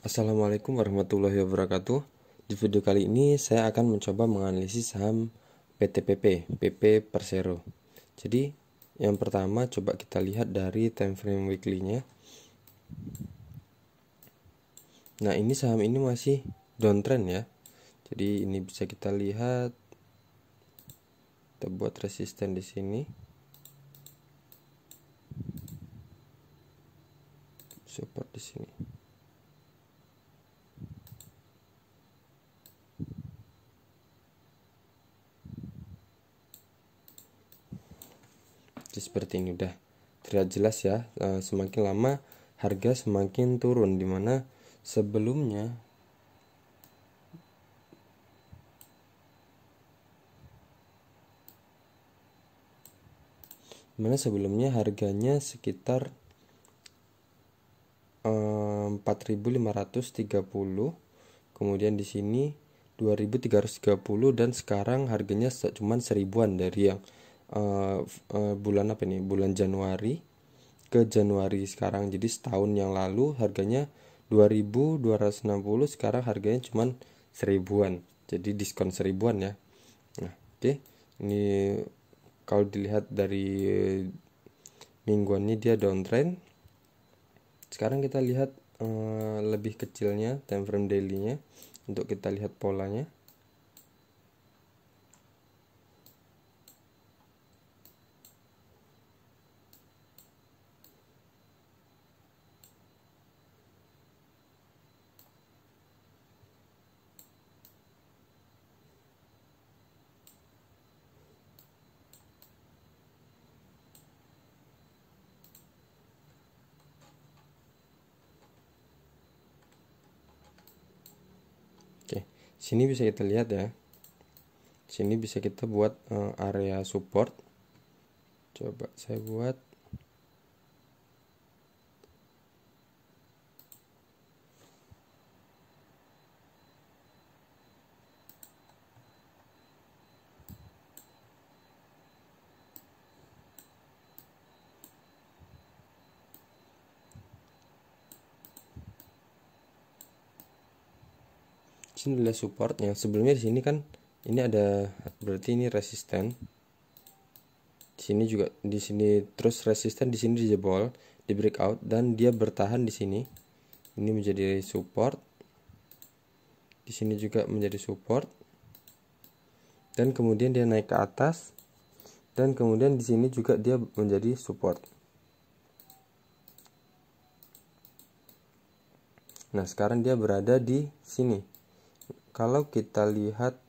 Assalamualaikum warahmatullahi wabarakatuh. Di video kali ini saya akan mencoba menganalisis saham PTPP, PP Persero. Jadi yang pertama coba kita lihat dari time frame weekly-nya. Nah, ini saham ini masih downtrend ya. Jadi ini bisa kita lihat, kita buat resisten di sini, support di sini. Jadi seperti ini udah terlihat jelas ya. Semakin lama harga semakin turun, dimana sebelumnya harganya sekitar 4.530, kemudian di sini 2.330, dan sekarang harganya cuma 1.000-an dari yang bulan bulan Januari ke Januari sekarang. Jadi setahun yang lalu harganya 2.260, sekarang harganya cuma 1.000-an, jadi diskon 1.000-an ya. Nah, oke. Ini kalau dilihat dari mingguannya dia downtrend. Sekarang kita lihat lebih kecilnya, time frame daily-nya, untuk kita lihat polanya. Oke, sini bisa kita lihat ya. Sini bisa kita buat area support. Coba saya buat. Sini adalah support yang sebelumnya di sini kan ini ada, berarti ini resisten. Di sini juga, di sini terus resisten, di sini dijebol, di breakout, dan dia bertahan di sini. Ini menjadi support. Di sini juga menjadi support. Dan kemudian dia naik ke atas, dan kemudian di sini juga dia menjadi support. Nah, sekarang dia berada di sini. Kalau kita lihat,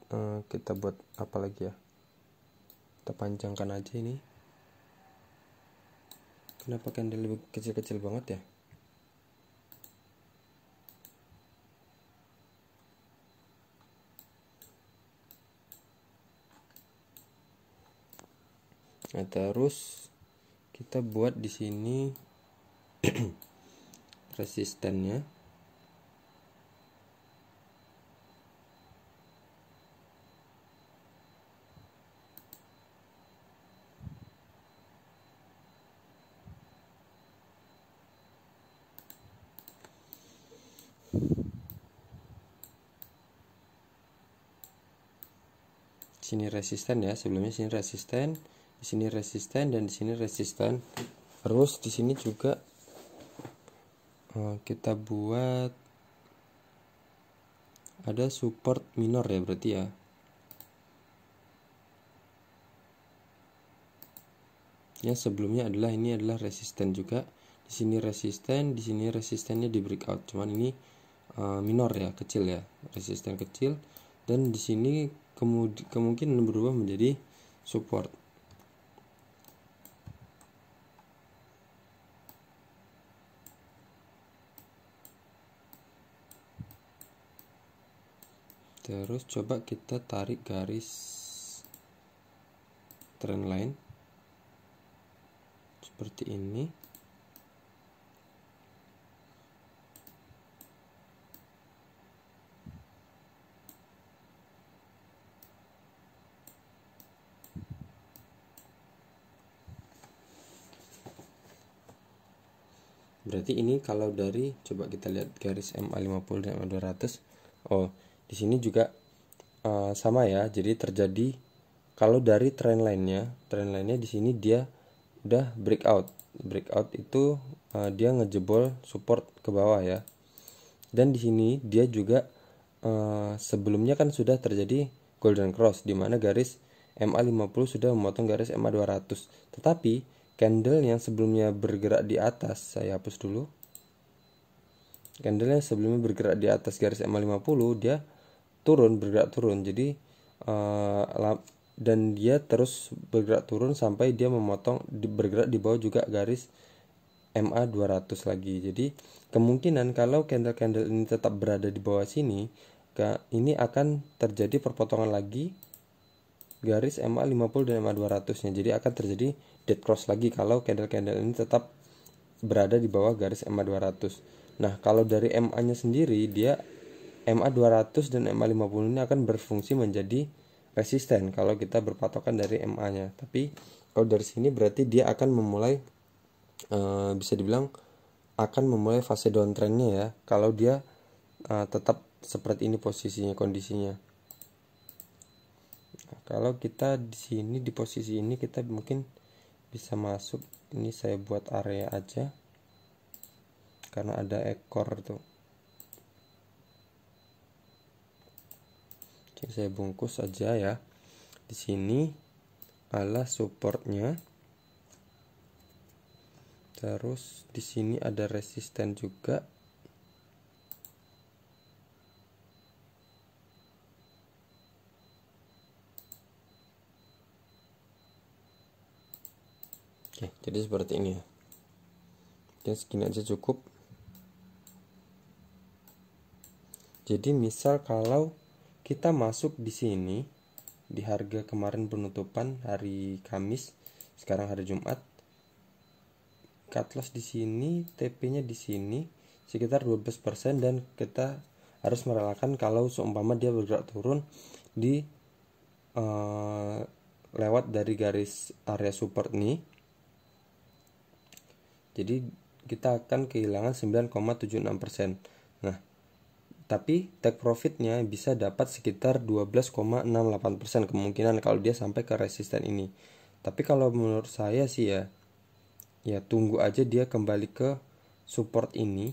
kita buat apa lagi ya? Kita panjangkan aja ini. Kenapa candle lebih kecil-kecil banget ya? Nah, terus kita buat di sini resistennya. Sini resisten ya, sebelumnya sini resisten, di sini resisten, dan di sini resisten. Terus di sini juga kita buat ada support minor ya, berarti ya. Yang sebelumnya adalah, ini adalah resisten juga. Di sini resisten, di sini resistennya di breakout. Cuman ini minor ya, kecil ya, resisten kecil. Dan di sini kemungkinan berubah menjadi support. Terus coba kita tarik garis trend line seperti ini. Berarti ini kalau dari, coba kita lihat garis MA50 dan MA200. Oh, di sini juga sama ya. Jadi terjadi kalau dari trend line-nya di sini dia udah breakout. Breakout itu dia ngejebol support ke bawah ya. Dan di sini dia juga sebelumnya kan sudah terjadi golden cross di mana garis MA50 sudah memotong garis MA200. Tetapi candle yang sebelumnya bergerak di atas, saya hapus dulu. Candle yang sebelumnya bergerak di atas garis MA50 dia bergerak turun. Jadi dan dia terus bergerak turun sampai dia memotong bergerak di bawah juga garis MA200 lagi. Jadi kemungkinan kalau candle-candle ini tetap berada di bawah sini, ini akan terjadi perpotongan lagi garis MA50 dan MA200 nya. Jadi akan terjadi dead cross lagi kalau candle-candle ini tetap berada di bawah garis MA200. Nah, kalau dari MA nya sendiri, dia MA200 dan MA50 ini akan berfungsi menjadi resisten kalau kita berpatokan dari MA nya. Tapi kalau dari sini berarti dia akan memulai bisa dibilang akan memulai fase downtrendnya ya, kalau dia tetap seperti ini posisinya, kondisinya. Nah, kalau kita di sini di posisi ini kita mungkin bisa masuk. Ini saya buat area aja karena ada ekor tuh. Jadi saya bungkus aja ya. Di sini adalah supportnya. Terus di sini ada resisten juga. Oke, jadi seperti ini ya. Mungkin segini aja cukup. Jadi misal kalau kita masuk di sini di harga kemarin penutupan hari Kamis, sekarang hari Jumat. Cut loss di sini, TP-nya di sini sekitar 12% dan kita harus merelakan kalau seumpama dia bergerak turun di lewat dari garis area support nih. Jadi kita akan kehilangan 9,76%. Nah, tapi take profitnya bisa dapat sekitar 12,68% kemungkinan kalau dia sampai ke resisten ini. Tapi kalau menurut saya sih ya tunggu aja dia kembali ke support ini.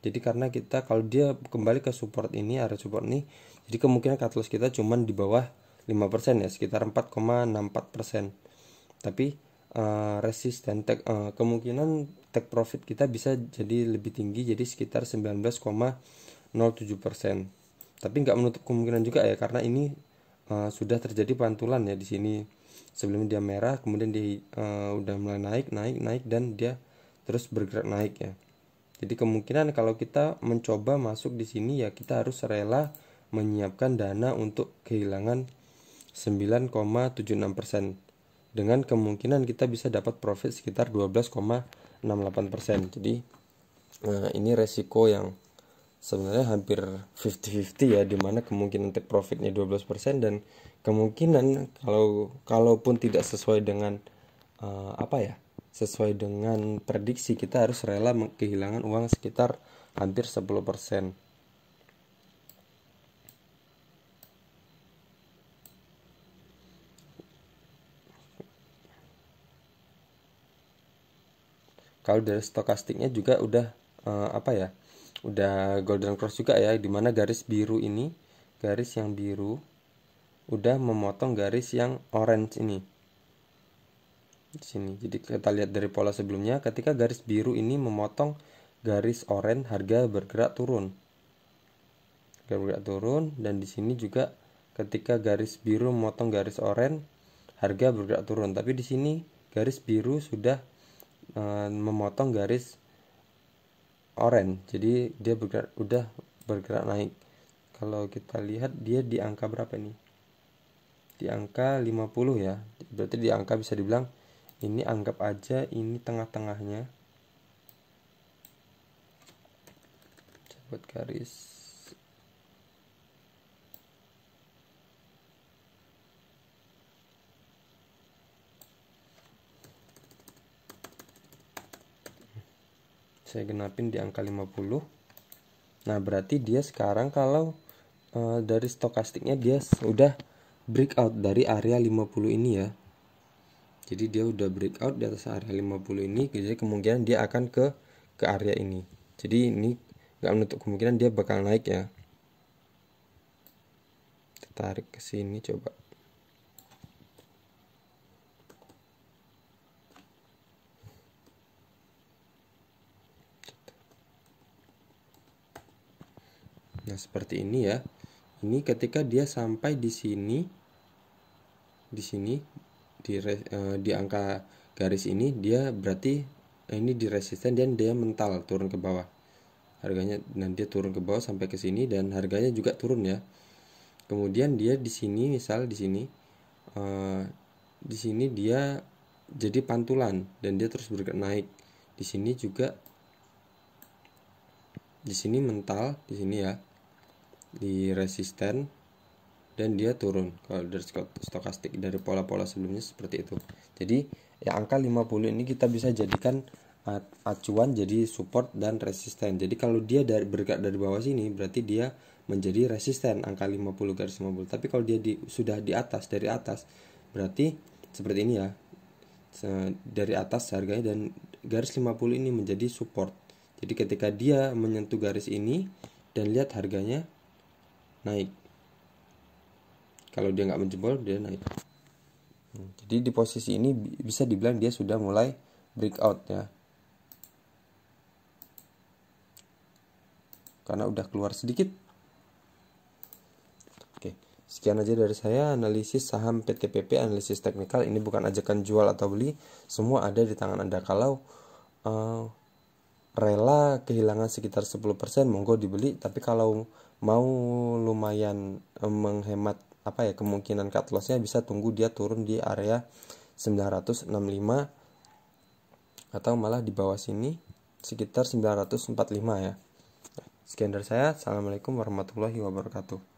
Jadi karena kita kalau dia kembali ke support ini, area support ini, jadi kemungkinan cut loss kita cuman di bawah 5% ya, sekitar 4,64%. Tapi resisten kemungkinan take profit kita bisa jadi lebih tinggi, jadi sekitar 19,07%. Tapi nggak menutup kemungkinan juga ya, karena ini sudah terjadi pantulan ya di sini. Sebelumnya dia merah, kemudian dia udah mulai naik dan dia terus bergerak naik ya. Jadi kemungkinan kalau kita mencoba masuk di sini ya kita harus rela menyiapkan dana untuk kehilangan 9,76%. Dengan kemungkinan kita bisa dapat profit sekitar 12,68%. Jadi ini resiko yang sebenarnya hampir 50-50 ya, dimana kemungkinan take profitnya 12% dan kemungkinan kalaupun tidak sesuai dengan sesuai dengan prediksi, kita harus rela kehilangan uang sekitar hampir 10%. Kalau dari stokastiknya juga udah udah golden cross juga ya, dimana garis biru ini, garis yang biru udah memotong garis yang orange ini di sini. Jadi kita lihat dari pola sebelumnya, ketika garis biru ini memotong garis orange, harga bergerak turun. Dan di sini juga ketika garis biru memotong garis oranye, harga bergerak turun. Tapi di sini garis biru sudah memotong garis oranye, jadi dia udah bergerak naik. Kalau kita lihat dia di angka berapa nih? Di angka 50 ya. Berarti di angka bisa dibilang ini anggap aja ini tengah-tengahnya. Buat garis saya genapin di angka 50. Nah berarti dia sekarang kalau dari stokastiknya dia sudah breakout dari area 50 ini ya. Jadi dia udah breakout di atas area 50 ini, jadi kemungkinan dia akan ke area ini. Jadi ini nggak menutup kemungkinan dia bakal naik ya. Kita tarik ke sini coba. Nah seperti ini ya. Ini ketika dia sampai di sini, di angka garis ini, dia berarti ini di resisten dan dia mental turun ke bawah harganya. Nah dia turun ke bawah sampai ke sini dan harganya juga turun ya. Kemudian dia di sini, misal di sini dia jadi pantulan dan dia terus bergerak naik. Di sini juga, di sini mental, di sini ya di resisten dan dia turun. Kalau dari stokastik, dari pola-pola sebelumnya seperti itu. Jadi ya angka 50 ini kita bisa jadikan acuan jadi support dan resisten. Jadi kalau dia bergerak dari bawah sini berarti dia menjadi resisten angka 50 garis 50. Tapi kalau dia sudah di atas, dari atas, berarti seperti ini ya. Dari atas harganya dan garis 50 ini menjadi support. Jadi ketika dia menyentuh garis ini dan lihat harganya naik. Kalau dia nggak menjebol, dia naik. Jadi di posisi ini bisa dibilang dia sudah mulai breakout ya, karena udah keluar sedikit. Oke, sekian aja dari saya analisis saham PTPP, analisis teknikal. Ini bukan ajakan jual atau beli, semua ada di tangan Anda. Kalau rela kehilangan sekitar 10%, monggo dibeli. Tapi kalau mau lumayan menghemat kemungkinan cut lossnya, bisa tunggu dia turun di area 965 atau malah di bawah sini sekitar 945 ya. Sekian dari saya. Assalamualaikum warahmatullahi wabarakatuh.